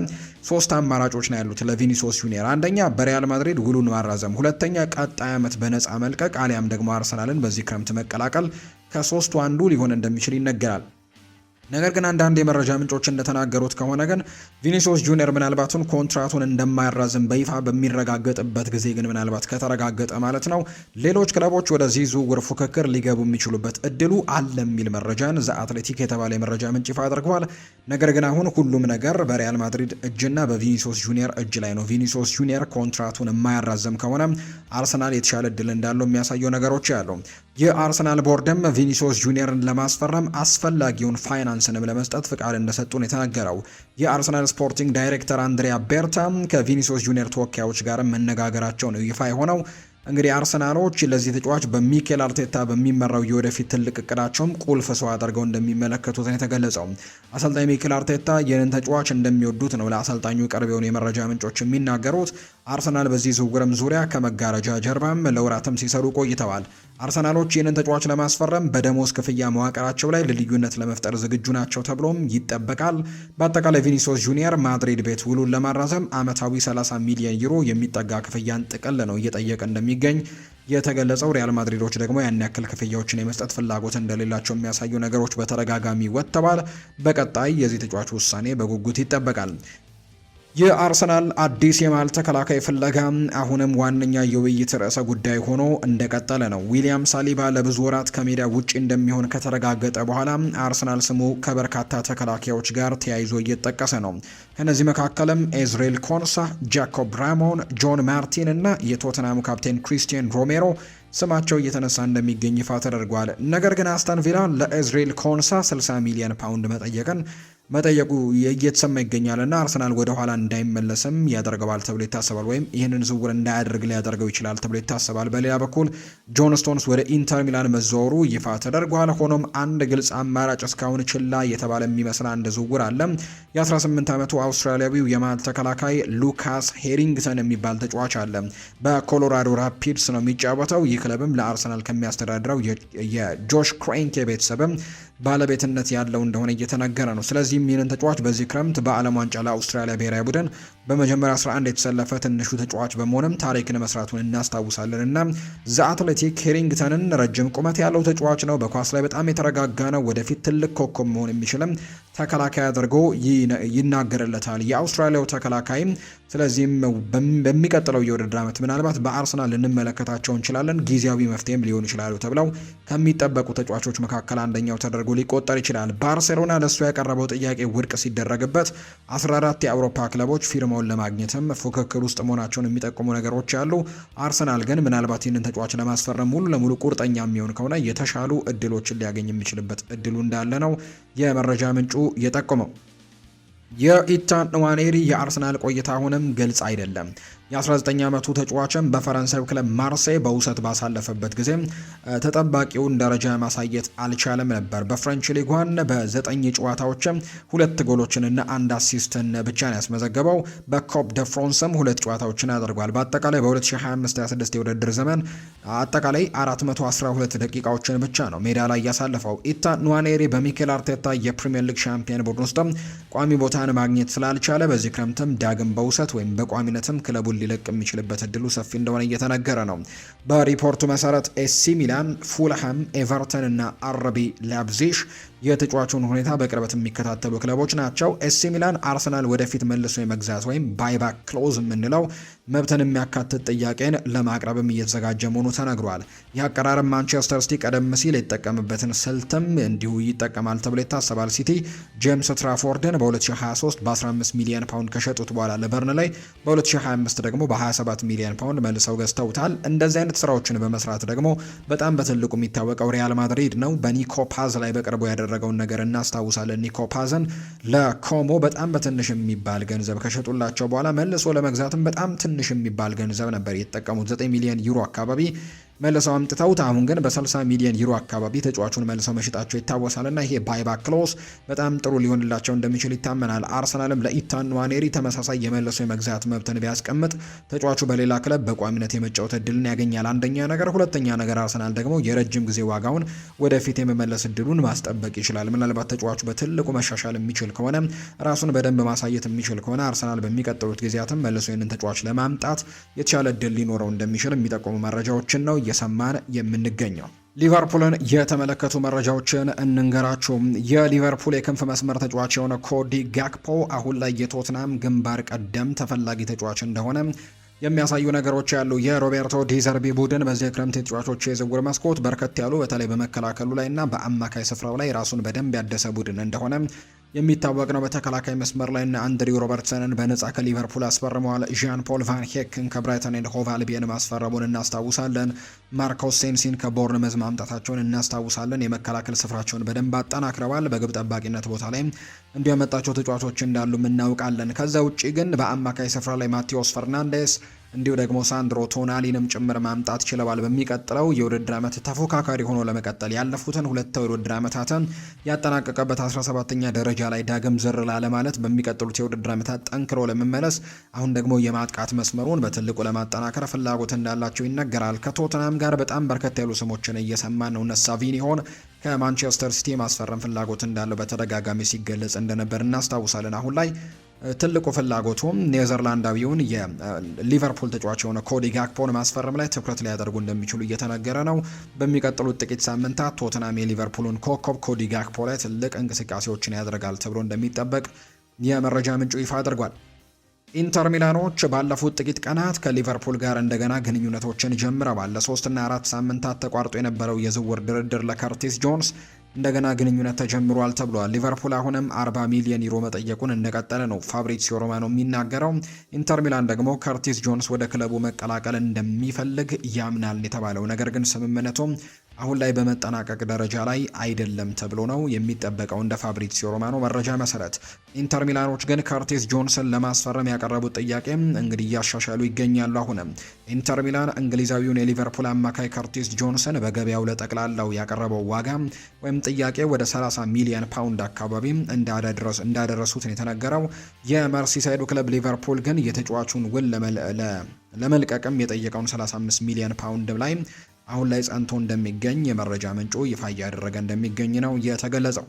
ሶስት አማራጮች ነው ያሉት ለቪኒሲዮስ ጁኒየር። አንደኛ በሪያል ማድሪድ ውሉን ማራዘም፣ ሁለተኛ ቀጣይ ዓመት በነፃ መልቀቅ፣ አሊያም ደግሞ አርሰናልን በዚህ ክረምት መቀላቀል። ከሶስቱ አንዱ ሊሆን እንደሚችል ይነገራል። ነገር ግን አንዳንድ የመረጃ ምንጮች እንደተናገሩት ከሆነ ግን ቪኒሲዮስ ጁኒየር ምናልባቱን ኮንትራቱን እንደማያራዝም በይፋ በሚረጋገጥበት ጊዜ ግን ምናልባት ከተረጋገጠ ማለት ነው ሌሎች ክለቦች ወደዚህ ዝውውር ፉክክር ሊገቡ የሚችሉበት እድሉ አለ የሚል መረጃን ዘ አትሌቲክ የተባለ የመረጃ ምንጭ ይፋ አድርገዋል። ነገር ግን አሁን ሁሉም ነገር በሪያል ማድሪድ እጅና በቪኒሲዮስ ጁኒየር እጅ ላይ ነው። ቪኒሲዮስ ጁኒየር ኮንትራቱን የማያራዝም ከሆነ አርሰናል የተሻለ እድል እንዳለው የሚያሳዩ ነገሮች ያሉ። የአርሰናል ቦርድም ቪኒሲዮስ ጁኒየርን ለማስፈረም አስፈላጊውን ፋይናንስንም ለመስጠት ፍቃድ እንደሰጡን የተናገረው የአርሰናል ስፖርቲንግ ዳይሬክተር አንድሪያ ቤርታ ከቪኒሲዮስ ጁኒየር ተወካዮች ጋር መነጋገራቸው ነው ይፋ የሆነው። እንግዲህ አርሰናሎች ለዚህ ተጫዋች በሚኬል አርቴታ በሚመራው የወደፊት ትልቅ እቅዳቸውም ቁልፍ ሰው አድርገው እንደሚመለከቱት ነው የተገለጸው። አሰልጣኝ ሚኬል አርቴታ ይህንን ተጫዋች እንደሚወዱት ነው ለአሰልጣኙ ቅርብ የሆኑ የመረጃ ምንጮች የሚናገሩት። አርሰናል በዚህ ዝውውርም ዙሪያ ከመጋረጃ ጀርባም ለወራትም ሲሰሩ ቆይተዋል። አርሰናሎች ይህንን ተጫዋች ለማስፈረም በደሞዝ ክፍያ መዋቅራቸው ላይ ልዩነት ለመፍጠር ዝግጁ ናቸው ተብሎም ይጠበቃል። በአጠቃላይ ቪኒሲዮስ ጁኒየር ማድሪድ ቤት ውሉን ለማራዘም ዓመታዊ 30 ሚሊዮን ዩሮ የሚጠጋ ክፍያን ጥቅል ነው እየጠየቀ እንደሚገኝ የተገለጸው። ሪያል ማድሪዶች ደግሞ ያን ያክል ክፍያዎችን የመስጠት ፍላጎት እንደሌላቸው የሚያሳዩ ነገሮች በተደጋጋሚ ወጥተዋል። በቀጣይ የዚህ ተጫዋች ውሳኔ በጉጉት ይጠበቃል። የአርሰናል አዲስ የመሃል ተከላካይ ፍለጋ አሁንም ዋነኛ የውይይት ርዕሰ ጉዳይ ሆኖ እንደቀጠለ ነው። ዊሊያም ሳሊባ ለብዙ ወራት ከሜዳ ውጪ እንደሚሆን ከተረጋገጠ በኋላ አርሰናል ስሙ ከበርካታ ተከላካዮች ጋር ተያይዞ እየተጠቀሰ ነው። ከነዚህ መካከልም ኤዝሬል ኮንሳ፣ ጃኮብ ራሞን፣ ጆን ማርቲን እና የቶተናሙ ካፕቴን ክሪስቲያን ሮሜሮ ስማቸው እየተነሳ እንደሚገኝ ይፋ ተደርጓል። ነገር ግን አስተን ቪላ ለኤዝሬል ኮንሳ 60 ሚሊዮን ፓውንድ መጠየቅን መጠየቁ እየተሰማ ይገኛልና አርሰናል ወደ ኋላ እንዳይመለስም ያደርገዋል ተብሎ ይታሰባል፣ ወይም ይህንን ዝውውር እንዳያደርግ ሊያደርገው ይችላል ተብሎ ይታሰባል። በሌላ በኩል ጆን ስቶንስ ወደ ኢንተር ሚላን መዘወሩ ይፋ ተደርጓል። ሆኖም አንድ ግልጽ አማራጭ እስካሁን ችላ የተባለ የሚመስል አንድ ዝውውር አለ። የ18 ዓመቱ አውስትራሊያዊው የመሃል ተከላካይ ሉካስ ሄሪንግተን የሚባል ተጫዋች አለ። በኮሎራዶ ራፒድስ ነው የሚጫወተው። ይህ ክለብም ለአርሰናል ከሚያስተዳድረው የጆሽ ክሬንኬ ቤተሰብም ባለቤትነት ያለው እንደሆነ እየተነገረ ነው። ስለዚህም ይህንን ተጫዋች በዚህ ክረምት በዓለም ዋንጫ ለአውስትራሊያ ብሔራዊ ቡድን በመጀመሪያ 11 የተሰለፈ ትንሹ ተጫዋች በመሆንም ታሪክን መስራቱን እናስታውሳለን እና ዘ አትሌቲክ ሄሪንግተንን ረጅም ቁመት ያለው ተጫዋች ነው። በኳስ ላይ በጣም የተረጋጋ ነው። ወደፊት ትልቅ ኮከብ መሆን የሚችልም ተከላካይ አድርጎ ይናገርለታል የአውስትራሊያው ተከላካይ። ስለዚህም በሚቀጥለው የውድድር ዓመት ምናልባት በአርሰናል ልንመለከታቸው እንችላለን። ጊዜያዊ መፍትሄም ሊሆኑ ይችላሉ ተብለው ከሚጠበቁ ተጫዋቾች መካከል አንደኛው ተደርጎ ሊቆጠር ይችላል። ባርሴሎና ለሱ ያቀረበው ጥያቄ ውድቅ ሲደረግበት 14 የአውሮፓ ክለቦች ፊርማውን ለማግኘትም ፉክክር ውስጥ መሆናቸውን የሚጠቁሙ ነገሮች አሉ። አርሰናል ግን ምናልባት ይህንን ተጫዋች ለማስፈረም ሙሉ ለሙሉ ቁርጠኛ የሚሆን ከሆነ የተሻሉ እድሎችን ሊያገኝ የሚችልበት እድሉ እንዳለ ነው የመረጃ ምንጩ የጠቆመው። የኢታን ንዋኔሪ የአርሰናል ቆይታ አሁንም ግልጽ አይደለም። የ19 ዓመቱ ተጫዋችም በፈረንሳይ ክለብ ማርሴይ በውሰት ባሳለፈበት ጊዜ ተጠባቂውን ደረጃ ማሳየት አልቻለም ነበር። በፍሬንች ሊጓን በ9 ጨዋታዎችም 2 ጎሎችንና 1 አሲስትን ብቻ ነው ያስመዘገበው። በኮፕ ደ ፍራንስም 2 ጨዋታዎችን አድርጓል። በአጠቃላይ በ2025/26 የውድድር ዘመን አጠቃላይ 412 ደቂቃዎችን ብቻ ነው ሜዳ ላይ ያሳለፈው። ኢታን ንዋኔሪ በሚኬል አርቴታ የፕሪሚየር ሊግ ሻምፒዮን ቡድን ውስጥም ቋሚ ቦታን ማግኘት ስላልቻለ በዚህ ክረምትም ዳግም በውሰት ወይም በቋሚነትም ክለቡን ሊለቅ የሚችልበት እድሉ ሰፊ እንደሆነ እየተነገረ ነው። በሪፖርቱ መሰረት ኤሲ ሚላን፣ ፉልሃም፣ ኤቨርተን እና አርቢ ላይፕዚግ የተጫዋቹን ሁኔታ በቅርበት የሚከታተሉ ክለቦች ናቸው። ኤሲ ሚላን አርሰናል ወደፊት መልሶ የመግዛት ወይም ባይባክ ክሎዝ የምንለው መብትን የሚያካትት ጥያቄን ለማቅረብም እየተዘጋጀ መሆኑ ተነግሯል። ይህ አቀራረብ ማንቸስተር ሲቲ ቀደም ሲል የተጠቀምበትን ስልትም እንዲሁ ይጠቀማል ተብሎ ይታሰባል። ሲቲ ጄምስ ትራፎርድን በ2023 በ15 ሚሊዮን ፓውንድ ከሸጡት በኋላ ለበርን ላይ በ2025 ደግሞ በ27 ሚሊዮን ፓውንድ መልሰው ገዝተውታል። እንደዚህ አይነት ስራዎችን በመስራት ደግሞ በጣም በትልቁ የሚታወቀው ሪያል ማድሪድ ነው። በኒኮ ፓዝ ላይ በቅርቡ ያደረገውን ነገር እናስታውሳለን። ኒኮ ፓዝን ለኮሞ በጣም በትንሽ የሚባል ገንዘብ ከሸጡላቸው በኋላ መልሶ ለመግዛትም በጣም ትንሽ የሚባል ገንዘብ ነበር የተጠቀሙት 9 ሚሊዮን ዩሮ አካባቢ መልሰው አምጥተውት አሁን ግን በ60 ሚሊዮን ዩሮ አካባቢ ተጫዋቹን መልሰው መሸጣቸው ይታወሳልና ይሄ ባይባክ ክሎዝ በጣም ጥሩ ሊሆንላቸው እንደሚችል ይታመናል። አርሰናልም ለኢታን ንዋኔሪ ተመሳሳይ የመልሶ የመግዛት መብትን ቢያስቀምጥ ተጫዋቹ በሌላ ክለብ በቋሚነት የመጫወት እድልን ያገኛል። አንደኛ ነገር። ሁለተኛ ነገር አርሰናል ደግሞ የረጅም ጊዜ ዋጋውን ወደፊት የመመለስ እድሉን ማስጠበቅ ይችላል። ምናልባት ተጫዋቹ በትልቁ መሻሻል የሚችል ከሆነ ራሱን በደንብ ማሳየት የሚችል ከሆነ አርሰናል በሚቀጥሉት ጊዜያትም መልሶ ይህንን ተጫዋች ለማምጣት የተሻለ እድል ሊኖረው እንደሚችል የሚጠቁሙ መረጃዎችን ነው እየሰማን የምንገኘው። ሊቨርፑልን የተመለከቱ መረጃዎችን እንንገራችሁ። የሊቨርፑል የክንፍ መስመር ተጫዋች የሆነ ኮዲ ጋክፖ አሁን ላይ የቶትናም ግንባር ቀደም ተፈላጊ ተጫዋች እንደሆነ የሚያሳዩ ነገሮች ያሉ። የሮቤርቶ ዲዘርቢ ቡድን በዚህ ክረምት የተጫዋቾች የዝውውር መስኮት በርከት ያሉ በተለይ በመከላከሉ ላይ እና በአማካይ ስፍራው ላይ ራሱን በደንብ ያደሰ ቡድን እንደሆነ የሚታወቅ ነው። በተከላካይ መስመር ላይ እና አንድሪው ሮበርትሰንን በነጻ ከሊቨርፑል አስፈርመዋል። ዣን ፖል ቫን ሄክን ከብራይተን ኤንድ ሆቭ አልቢየን ማስፈረሙን እናስታውሳለን። ማርኮስ ሴንሲን ከቦርንመዝ ማምጣታቸውን እናስታውሳለን። የመከላከል ስፍራቸውን በደንብ አጠናክረዋል። በግብ ጠባቂነት ቦታ ላይ እንዲሁ ያመጣቸው ተጫዋቾች እንዳሉ እናውቃለን። ከዛ ውጪ ግን በአማካይ ስፍራ ላይ ማቴዎስ ፈርናንዴስ እንዲሁ ደግሞ ሳንድሮ ቶናሊንም ጭምር ማምጣት ችለዋል። በሚቀጥለው የውድድር ዓመት ተፎካካሪ ሆኖ ለመቀጠል ያለፉትን 2 የውድድር ዓመታትን ያጠናቀቀበት 17ኛ ደረጃ ላይ ዳግም ዝር ላለ ማለት በሚቀጥሉት የውድድር ዓመታት ጠንክሮ ለመመለስ አሁን ደግሞ የማጥቃት መስመሩን በትልቁ ለማጠናከር ፍላጎት እንዳላቸው ይነገራል። ከቶተናም ጋር በጣም በርከት ያሉ ስሞችን እየሰማን ነው። ሳቪኒሆን ከማንቸስተር ሲቲ ማስፈረም ፍላጎት እንዳለው በተደጋጋሚ ሲገለጽ እንደነበር እናስታውሳለን። አሁን ላይ ትልቁ ፍላጎቱም ኔዘርላንዳዊውን የሊቨርፑል ተጫዋች የሆነ ኮዲ ጋክፖን ማስፈረም ላይ ትኩረት ሊያደርጉ እንደሚችሉ እየተነገረ ነው። በሚቀጥሉት ጥቂት ሳምንታት ቶተናም የሊቨርፑልን ኮከብ ኮዲ ጋክፖ ላይ ትልቅ እንቅስቃሴዎችን ያደርጋል ተብሎ እንደሚጠበቅ የመረጃ ምንጩ ይፋ አድርጓል። ኢንተር ሚላኖች ባለፉት ጥቂት ቀናት ከሊቨርፑል ጋር እንደገና ግንኙነቶችን ጀምረዋል። ለ3 እና 4 ሳምንታት ተቋርጦ የነበረው የዝውውር ድርድር ለከርቲስ ጆንስ እንደገና ግንኙነት ተጀምሯል ተብሏል። ሊቨርፑል አሁንም 40 ሚሊዮን ዩሮ መጠየቁን እንደቀጠለ ነው ፋብሪዚዮ ሮማኖ የሚናገረው። ኢንተር ሚላን ደግሞ ከርቲስ ጆንስ ወደ ክለቡ መቀላቀል እንደሚፈልግ ያምናል የተባለው ነገር ግን ስምምነቱ አሁን ላይ በመጠናቀቅ ደረጃ ላይ አይደለም ተብሎ ነው የሚጠበቀው። እንደ ፋብሪዚዮ ሮማኖ መረጃ መሰረት ኢንተር ሚላኖች ግን ከርቲስ ጆንሰን ለማስፈረም ያቀረቡት ጥያቄ እንግዲህ እያሻሻሉ ይገኛሉ። አሁንም ኢንተር ሚላን እንግሊዛዊውን የሊቨርፑል አማካይ ከርቲስ ጆንሰን በገበያው ለጠቅላላው ያቀረበው ዋጋ ወይም ጥያቄ ወደ 30 ሚሊዮን ፓውንድ አካባቢ እንዳደረሱት ነው የተነገረው። የመርሲሳይዱ ክለብ ሊቨርፑል ግን የተጫዋቹን ውል ለመልቀቅም የጠየቀውን 35 ሚሊዮን ፓውንድ ላይ አሁን ላይ ጸንቶ እንደሚገኝ የመረጃ ምንጩ ይፋ እያደረገ እንደሚገኝ ነው የተገለጸው።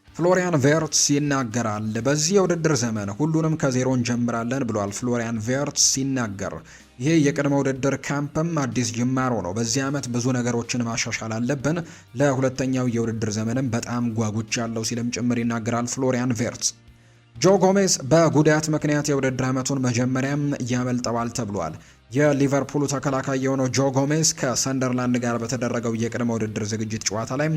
ፍሎሪያን ቬርትስ ይናገራል። በዚህ የውድድር ዘመን ሁሉንም ከዜሮ እንጀምራለን ብሏል ፍሎሪያን ቬርትስ ሲናገር። ይሄ የቅድመ ውድድር ካምፕም አዲስ ጅማሮ ነው። በዚህ ዓመት ብዙ ነገሮችን ማሻሻል አለብን። ለሁለተኛው የውድድር ዘመንም በጣም ጓጉቻለሁ ሲልም ጭምር ይናገራል ፍሎሪያን ቬርትስ። ጆ ጎሜዝ በጉዳት ምክንያት የውድድር ዓመቱን መጀመሪያም ያመልጠዋል ተብሏል። የሊቨርፑሉ ተከላካይ የሆነው ጆ ጎሜዝ ከሰንደርላንድ ጋር በተደረገው የቅድመ ውድድር ዝግጅት ጨዋታ ላይ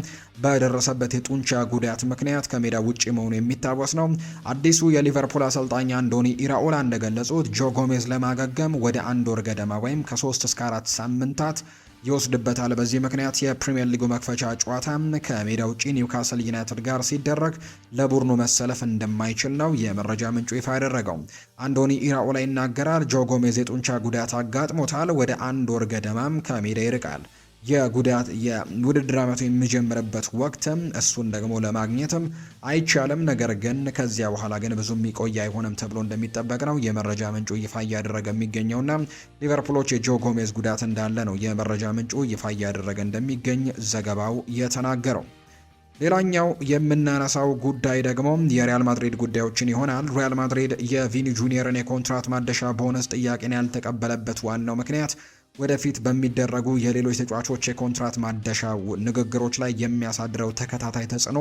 በደረሰበት የጡንቻ ጉዳት ምክንያት ከሜዳ ውጪ መሆኑ የሚታወስ ነው። አዲሱ የሊቨርፑል አሰልጣኝ አንዶኒ ኢራኦላ እንደገለጹት ጆ ጎሜዝ ለማገገም ወደ 1 ወር ገደማ ወይም ከ3 እስከ 4 ሳምንታት ይወስድበታል። በዚህ ምክንያት የፕሪሚየር ሊጉ መክፈቻ ጨዋታ ከሜዳ ውጪ ኒውካስል ዩናይትድ ጋር ሲደረግ ለቡድኑ መሰለፍ እንደማይችል ነው የመረጃ ምንጩ ይፋ ያደረገው። አንዶኒ ኢራኦላ ይናገራል። ጆ ጎሜዝ የጡንቻ ጉዳት አጋጥሞታል። ወደ 1 ወር ገደማም ከሜዳ ይርቃል። የውድድር ዓመቱ የሚጀምርበት ወቅትም እሱን ደግሞ ለማግኘትም አይቻልም። ነገር ግን ከዚያ በኋላ ግን ብዙ የሚቆይ አይሆንም ተብሎ እንደሚጠበቅ ነው የመረጃ ምንጩ ይፋ እያደረገ የሚገኘውና ሊቨርፑሎች የጆ ጎሜዝ ጉዳት እንዳለ ነው የመረጃ ምንጩ ይፋ እያደረገ እንደሚገኝ ዘገባው የተናገረው። ሌላኛው የምናነሳው ጉዳይ ደግሞ የሪያል ማድሪድ ጉዳዮችን ይሆናል። ሪያል ማድሪድ የቪኒ ጁኒየርን የኮንትራት ማደሻ ቦነስ ጥያቄን ያልተቀበለበት ዋናው ምክንያት ወደፊት በሚደረጉ የሌሎች ተጫዋቾች የኮንትራት ማደሻ ንግግሮች ላይ የሚያሳድረው ተከታታይ ተጽዕኖ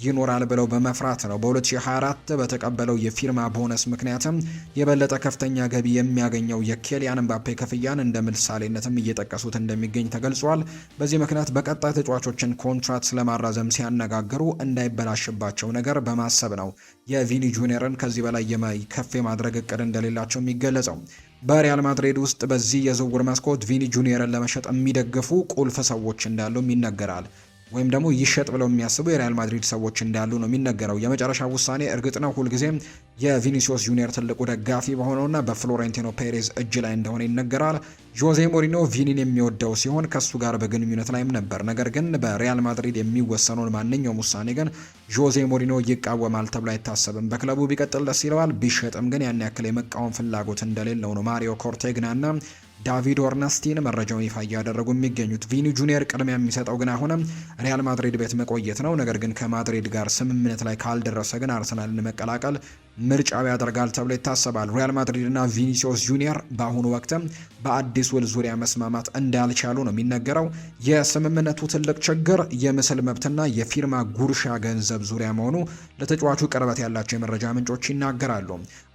ይኖራል ብለው በመፍራት ነው። በ2024 በተቀበለው የፊርማ ቦነስ ምክንያትም የበለጠ ከፍተኛ ገቢ የሚያገኘው የኬሊያን ምባፔ ክፍያን እንደ ምሳሌነትም እየጠቀሱት እንደሚገኝ ተገልጿል። በዚህ ምክንያት በቀጣይ ተጫዋቾችን ኮንትራት ስለማራዘም ሲያነጋግሩ እንዳይበላሽባቸው ነገር በማሰብ ነው የቪኒ ጁኒየርን ከዚህ በላይ ከፍ የማድረግ እቅድ እንደሌላቸው የሚገለጸው። በሪያል ማድሪድ ውስጥ በዚህ የዝውውር መስኮት ቪኒ ጁኒየርን ለመሸጥ የሚደግፉ ቁልፍ ሰዎች እንዳሉም ይነገራል። ወይም ደግሞ ይሸጥ ብለው የሚያስቡ የሪያል ማድሪድ ሰዎች እንዳሉ ነው የሚነገረው። የመጨረሻ ውሳኔ እርግጥ ነው ሁልጊዜም የቪኒሲዮስ ጁኒየር ትልቁ ደጋፊ በሆነውና በፍሎሬንቲኖ ፔሬዝ እጅ ላይ እንደሆነ ይነገራል። ጆዜ ሞሪኖ ቪኒን የሚወደው ሲሆን ከሱ ጋር በግንኙነት ላይም ነበር። ነገር ግን በሪያል ማድሪድ የሚወሰነውን ማንኛውም ውሳኔ ግን ጆዜ ሞሪኖ ይቃወማል ተብሎ አይታሰብም። በክለቡ ቢቀጥል ደስ ይለዋል፣ ቢሸጥም ግን ያን ያክል የመቃወም ፍላጎት እንደሌለው ነው ማሪዮ ኮርቴግናና ዳቪድ ኦርነስቲን መረጃውን ይፋ እያደረጉ የሚገኙት። ቪኒ ጁኒየር ቅድሚያ የሚሰጠው ግን አሁንም ሪያል ማድሪድ ቤት መቆየት ነው። ነገር ግን ከማድሪድ ጋር ስምምነት ላይ ካልደረሰ ግን አርሰናልን መቀላቀል ምርጫው ያደርጋል ተብሎ ይታሰባል። ሪያል ማድሪድ እና ቪኒሲዮስ ጁኒየር በአሁኑ ወቅትም በአዲስ ውል ዙሪያ መስማማት እንዳልቻሉ ነው የሚነገረው። የስምምነቱ ትልቅ ችግር የምስል መብትና የፊርማ ጉርሻ ገንዘብ ዙሪያ መሆኑ ለተጫዋቹ ቅርበት ያላቸው የመረጃ ምንጮች ይናገራሉ።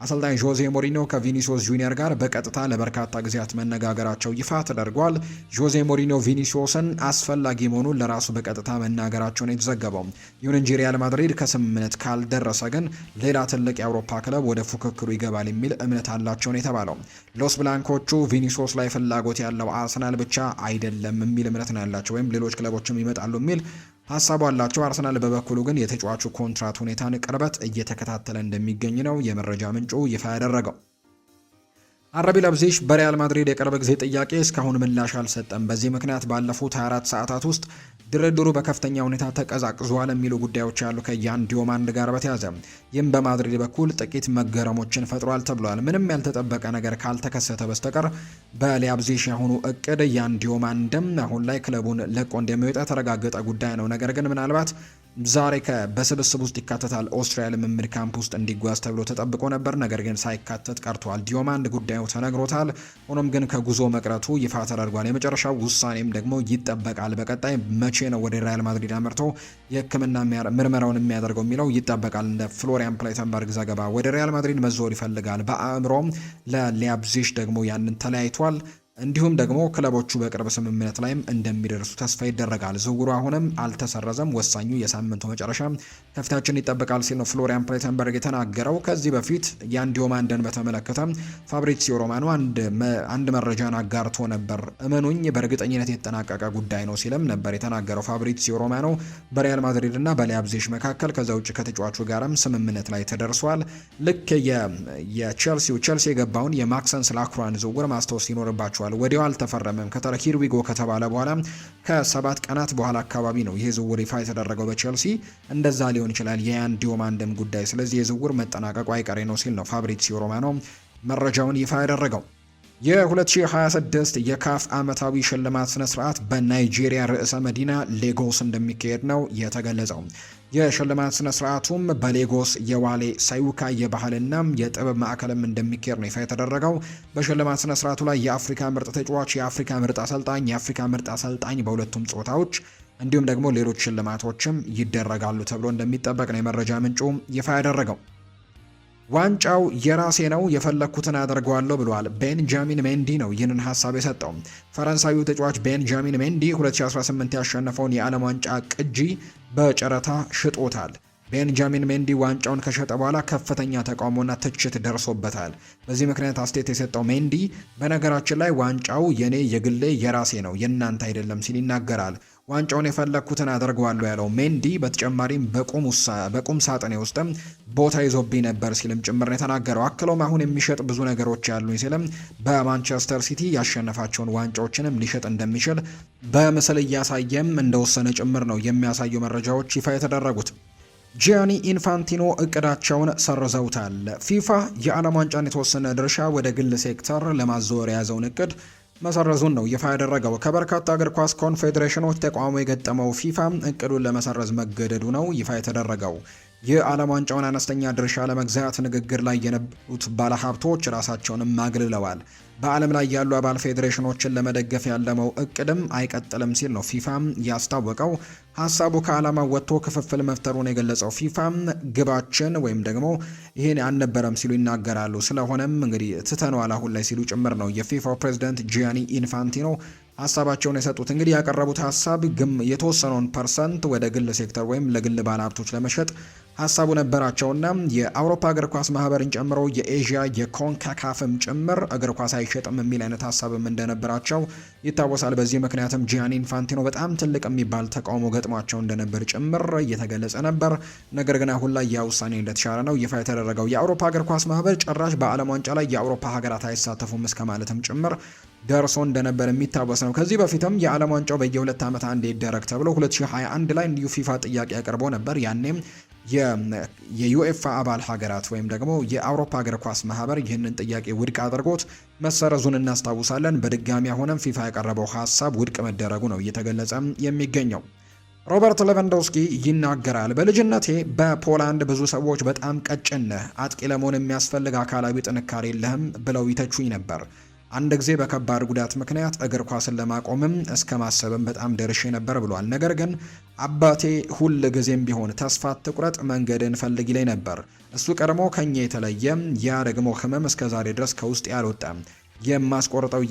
አሰልጣኝ ጆዜ ሞሪኖ ከቪኒሲዮስ ጁኒየር ጋር በቀጥታ ለበርካታ ጊዜያት መነጋገራቸው ይፋ ተደርጓል። ጆዜ ሞሪኖ ቪኒሲዮስን አስፈላጊ መሆኑን ለራሱ በቀጥታ መናገራቸውን የተዘገበው። ይሁን እንጂ ሪያል ማድሪድ ከስምምነት ካልደረሰ ግን ሌላ ትልቅ የአውሮፓ ክለብ ወደ ፉክክሩ ይገባል የሚል እምነት አላቸው ነው የተባለው። ሎስ ብላንኮቹ ቪኒሲዮስ ላይ ፍላጎት ያለው አርሰናል ብቻ አይደለም የሚል እምነት ነው ያላቸው፣ ወይም ሌሎች ክለቦችም ይመጣሉ የሚል ሀሳቡ አላቸው። አርሰናል በበኩሉ ግን የተጫዋቹ ኮንትራት ሁኔታን ቅርበት እየተከታተለ እንደሚገኝ ነው የመረጃ ምንጩ ይፋ ያደረገው። አረቢ ለብዚሽ በሪያል ማድሪድ የቅርብ ጊዜ ጥያቄ እስካሁን ምላሽ አልሰጠም። በዚህ ምክንያት ባለፉት 24 ሰዓታት ውስጥ ድርድሩ በከፍተኛ ሁኔታ ተቀዛቅዟል የሚሉ ጉዳዮች ያሉ ከያን ዲዮማንድ ጋር በተያዘ ይህም በማድሪድ በኩል ጥቂት መገረሞችን ፈጥሯል ተብሏል። ምንም ያልተጠበቀ ነገር ካልተከሰተ በስተቀር በሊያብዚሽ ያሁኑ እቅድ ያን ዲዮማንድም አሁን ላይ ክለቡን ለቆ እንደሚወጣ የተረጋገጠ ጉዳይ ነው። ነገር ግን ምናልባት ዛሬ በስብስብ ውስጥ ይካተታል ኦስትሪያ ልምምድ ካምፕ ውስጥ እንዲጓዝ ተብሎ ተጠብቆ ነበር። ነገር ግን ሳይካተት ቀርቷል። ዲዮማንድ ጉዳዩ ተነግሮታል። ሆኖም ግን ከጉዞ መቅረቱ ይፋ ተደርጓል። የመጨረሻው ውሳኔም ደግሞ ይጠበቃል። በቀጣይ መቼ ነው ወደ ሪያል ማድሪድ አመርቶ የሕክምና ምርመራውን የሚያደርገው የሚለው ይጠበቃል። እንደ ፍሎሪያን ፕላተንበርግ ዘገባ ወደ ሪያል ማድሪድ መዞር ይፈልጋል። በአእምሮም ለሊያብዚሽ ደግሞ ያንን ተለያይቷል። እንዲሁም ደግሞ ክለቦቹ በቅርብ ስምምነት ላይም እንደሚደርሱ ተስፋ ይደረጋል። ዝውውሩ አሁንም አልተሰረዘም፣ ወሳኙ የሳምንቱ መጨረሻ ከፊታችን ይጠበቃል ሲል ነው ፍሎሪያን ፕሌተንበርግ የተናገረው። ከዚህ በፊት ያን ዲዮማንደን በተመለከተ ፋብሪዚዮ ሮማኖ አንድ መረጃን አጋርቶ ነበር። እመኑኝ በእርግጠኝነት የተጠናቀቀ ጉዳይ ነው ሲልም ነበር የተናገረው ፋብሪዚዮ ሮማኖ። በሪያል ማድሪድ እና በሊያብዜሽ መካከል ከዛ ውጭ ከተጫዋቹ ጋርም ስምምነት ላይ ተደርሷል። ልክ ቼልሲ የገባውን የማክሰንስ ላክሯን ዝውውር ማስታወስ ይኖርባቸዋል። ወዲያው አልተፈረመም። ሂርዊጎ ከተባለ በኋላ ከ7 ቀናት በኋላ አካባቢ ነው ይህ ዝውውር ይፋ የተደረገው በቼልሲ። እንደዛ ሊሆን ይችላል የያን ዲዮማንደም ጉዳይ። ስለዚህ የዝውውር መጠናቀቁ አይቀሬ ነው ሲል ነው ፋብሪዚዮ ሮማኖ መረጃውን ይፋ ያደረገው። የ2026 የካፍ ዓመታዊ ሽልማት ስነ ስርዓት በናይጄሪያ ርዕሰ መዲና ሌጎስ እንደሚካሄድ ነው የተገለጸው። የሽልማት ስነ ስርዓቱም በሌጎስ የዋሌ ሳዩካ የባህልና የጥበብ ማዕከልም እንደሚካሄድ ነው ይፋ የተደረገው። በሽልማት ስነ ስርዓቱ ላይ የአፍሪካ ምርጥ ተጫዋች፣ የአፍሪካ ምርጥ አሰልጣኝ፣ የአፍሪካ ምርጥ አሰልጣኝ በሁለቱም ጾታዎች እንዲሁም ደግሞ ሌሎች ሽልማቶችም ይደረጋሉ ተብሎ እንደሚጠበቅ ነው የመረጃ ምንጩ ይፋ ያደረገው። ዋንጫው የራሴ ነው የፈለኩትን አደርገዋለሁ ብሏል። ቤንጃሚን ሜንዲ ነው ይህንን ሀሳብ የሰጠው። ፈረንሳዊው ተጫዋች ቤንጃሚን ሜንዲ 2018 ያሸነፈውን የዓለም ዋንጫ ቅጂ በጨረታ ሽጦታል። ቤንጃሚን ሜንዲ ዋንጫውን ከሸጠ በኋላ ከፍተኛ ተቃውሞና ትችት ደርሶበታል። በዚህ ምክንያት አስተያየት የሰጠው ሜንዲ በነገራችን ላይ ዋንጫው የኔ የግሌ የራሴ ነው የእናንተ አይደለም ሲል ይናገራል። ዋንጫውን የፈለኩትን አደርገዋለሁ ያለው ሜንዲ በተጨማሪም በቁም ሳጥኔ ውስጥም ቦታ ይዞብኝ ነበር ሲልም ጭምር ነው የተናገረው። አክሎም አሁን የሚሸጥ ብዙ ነገሮች ያሉኝ ሲልም በማንቸስተር ሲቲ ያሸነፋቸውን ዋንጫዎችንም ሊሸጥ እንደሚችል በምስል እያሳየም እንደወሰነ ጭምር ነው የሚያሳዩ መረጃዎች ይፋ የተደረጉት። ጂያኒ ኢንፋንቲኖ እቅዳቸውን ሰርዘውታል። ፊፋ የዓለም ዋንጫን የተወሰነ ድርሻ ወደ ግል ሴክተር ለማዘወር የያዘውን እቅድ መሰረዙን ነው ይፋ ያደረገው። ከበርካታ እግር ኳስ ኮንፌዴሬሽኖች ተቃውሞ የገጠመው ፊፋ እቅዱን ለመሰረዝ መገደዱ ነው ይፋ የተደረገው። የዓለም ዋንጫውን አነስተኛ ድርሻ ለመግዛት ንግግር ላይ የነበሩት ባለሀብቶች ራሳቸውንም አግልለዋል። በዓለም ላይ ያሉ አባል ፌዴሬሽኖችን ለመደገፍ ያለመው እቅድም አይቀጥልም ሲል ነው ፊፋም ያስታወቀው። ሀሳቡ ከዓላማ ወጥቶ ክፍፍል መፍጠሩን የገለጸው ፊፋም ግባችን ወይም ደግሞ ይሄን አልነበረም ሲሉ ይናገራሉ። ስለሆነም እንግዲህ ትተነዋል አሁን ላይ ሲሉ ጭምር ነው የፊፋው ፕሬዝዳንት ጂያኒ ኢንፋንቲኖ ሀሳባቸውን የሰጡት። እንግዲህ ያቀረቡት ሀሳብ የተወሰነውን ፐርሰንት ወደ ግል ሴክተር ወይም ለግል ባለሀብቶች ለመሸጥ ሀሳቡ ነበራቸውና የአውሮፓ እግር ኳስ ማህበርን ጨምሮ የኤዥያ የኮንካካፍም ጭምር እግር ኳስ አይሸጥም የሚል አይነት ሀሳብም እንደነበራቸው ይታወሳል። በዚህ ምክንያትም ጂያኒ ኢንፋንቲኖ በጣም ትልቅ የሚባል ተቃውሞ ገጥሟቸው እንደነበር ጭምር እየተገለጸ ነበር። ነገር ግን አሁን ላይ ያ ውሳኔ እንደተሻረ ነው ይፋ የተደረገው። የአውሮፓ እግር ኳስ ማህበር ጭራሽ በዓለም ዋንጫ ላይ የአውሮፓ ሀገራት አይሳተፉም እስከ ማለትም ጭምር ደርሶ እንደነበር የሚታወስ ነው። ከዚህ በፊትም የዓለም ዋንጫው በየ2 ዓመት አንድ ይደረግ ተብሎ 2021 ላይ እንዲሁ ፊፋ ጥያቄ አቅርቦ ነበር። ያኔም የዩኤፋ አባል ሀገራት ወይም ደግሞ የአውሮፓ እግር ኳስ ማህበር ይህንን ጥያቄ ውድቅ አድርጎት መሰረዙን እናስታውሳለን። በድጋሚ አሁንም ፊፋ ያቀረበው ሀሳብ ውድቅ መደረጉ ነው እየተገለጸ የሚገኘው። ሮበርት ሌቫንዶስኪ ይናገራል። በልጅነቴ በፖላንድ ብዙ ሰዎች በጣም ቀጭን ነህ፣ አጥቂ ለመሆን የሚያስፈልግ አካላዊ ጥንካሬ የለህም ብለው ይተቹኝ ነበር። አንድ ጊዜ በከባድ ጉዳት ምክንያት እግር ኳስን ለማቆምም እስከ ማሰብም በጣም ደርሼ ነበር ብሏል። ነገር ግን አባቴ ሁል ጊዜም ቢሆን ተስፋ አትቁረጥ፣ መንገድን ፈልግ ይለኝ ነበር። እሱ ቀድሞ ከኛ የተለየ፣ ያ ደግሞ ህመም እስከዛሬ ድረስ ከውስጥ ያልወጣም።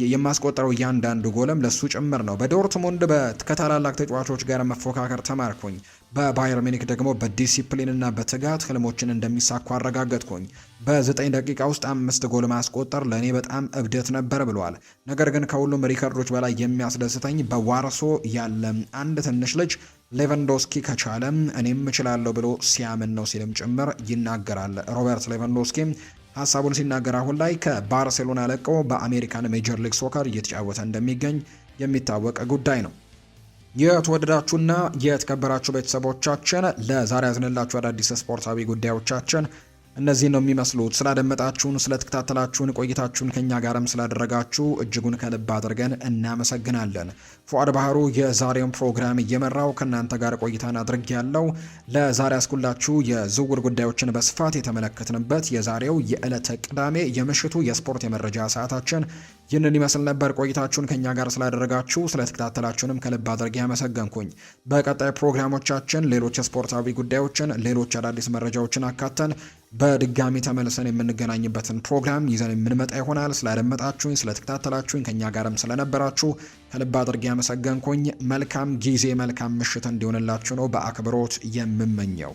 የማስቆጠረው እያንዳንዱ ጎልም ለሱ ጭምር ነው። በዶርትሙንድ ከታላላቅ ተጫዋቾች ጋር መፎካከር ተማርኩኝ። በባየር ሚኒክ ደግሞ በዲሲፕሊንና በትጋት ህልሞችን እንደሚሳኩ አረጋገጥኩኝ። በ9 ደቂቃ ውስጥ 5 ጎል ማስቆጠር ለእኔ በጣም እብደት ነበር ብሏል። ነገር ግን ከሁሉም ሪከርዶች በላይ የሚያስደስተኝ በዋርሶ ያለ አንድ ትንሽ ልጅ ሌቫንዶስኪ ከቻለ እኔም እችላለሁ ብሎ ሲያምን ነው ሲልም ጭምር ይናገራል። ሮበርት ሌቫንዶስኪ ሀሳቡን ሲናገር አሁን ላይ ከባርሴሎና ለቀው በአሜሪካን ሜጀር ሊግ ሶከር እየተጫወተ እንደሚገኝ የሚታወቅ ጉዳይ ነው። የተወደዳችሁና የተከበራችሁ ቤተሰቦቻችን ለዛሬ ያዝንላችሁ አዳዲስ ስፖርታዊ ጉዳዮቻችን እነዚህ ነው የሚመስሉት። ስላደመጣችሁን፣ ስለተከታተላችሁን፣ ቆይታችሁን ከኛ ጋርም ስላደረጋችሁ እጅጉን ከልብ አድርገን እናመሰግናለን። ፉአድ ባህሩ የዛሬውን ፕሮግራም እየመራው ከእናንተ ጋር ቆይታን አድርጌያለሁ። ለዛሬ ያስኩላችሁ የዝውውር ጉዳዮችን በስፋት የተመለከትንበት የዛሬው የዕለተ ቅዳሜ የምሽቱ የስፖርት የመረጃ ሰዓታችን ይህንን ይመስል ነበር። ቆይታችሁን ከኛ ጋር ስላደረጋችሁ ስለተከታተላችሁንም ከልብ አድርጌ ያመሰገንኩኝ። በቀጣይ ፕሮግራሞቻችን ሌሎች ስፖርታዊ ጉዳዮችን፣ ሌሎች አዳዲስ መረጃዎችን አካተን በድጋሚ ተመልሰን የምንገናኝበትን ፕሮግራም ይዘን የምንመጣ ይሆናል። ስላደመጣችሁኝ፣ ስለተከታተላችሁኝ፣ ከኛ ጋርም ስለነበራችሁ ከልብ አድርጌ ያመሰገንኩኝ። መልካም ጊዜ መልካም ምሽት እንዲሆንላችሁ ነው በአክብሮት የምመኘው።